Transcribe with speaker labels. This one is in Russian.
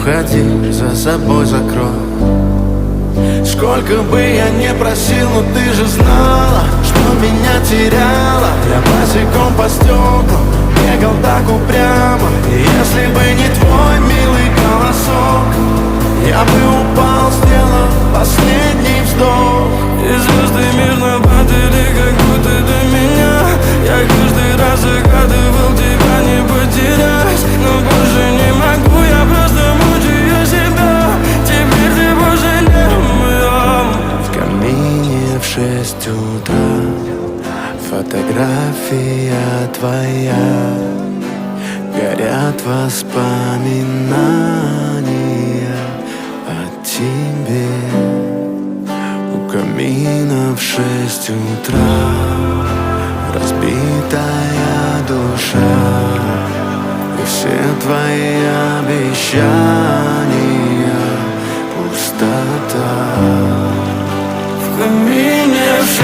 Speaker 1: уходи, за собой закрой. Сколько бы я не просил, но ты же знала, что меня теряла. Я босиком по стеклам бегал так упрямо. И если бы не твой милый голосок, я бы упал, сделав последний вздох.
Speaker 2: И звезды мирно падали, как будто до меня. Я каждый раз загадывал тебя не потерять, но больше не могу, я просто мучаю себя. Теперь ты больше не моя.
Speaker 1: В камине в 6 утра фотография твоя. Горят воспоминания о тебе. У камина в 6 утра разбитая душа. И все твои обещания пустота.
Speaker 2: В камине в 6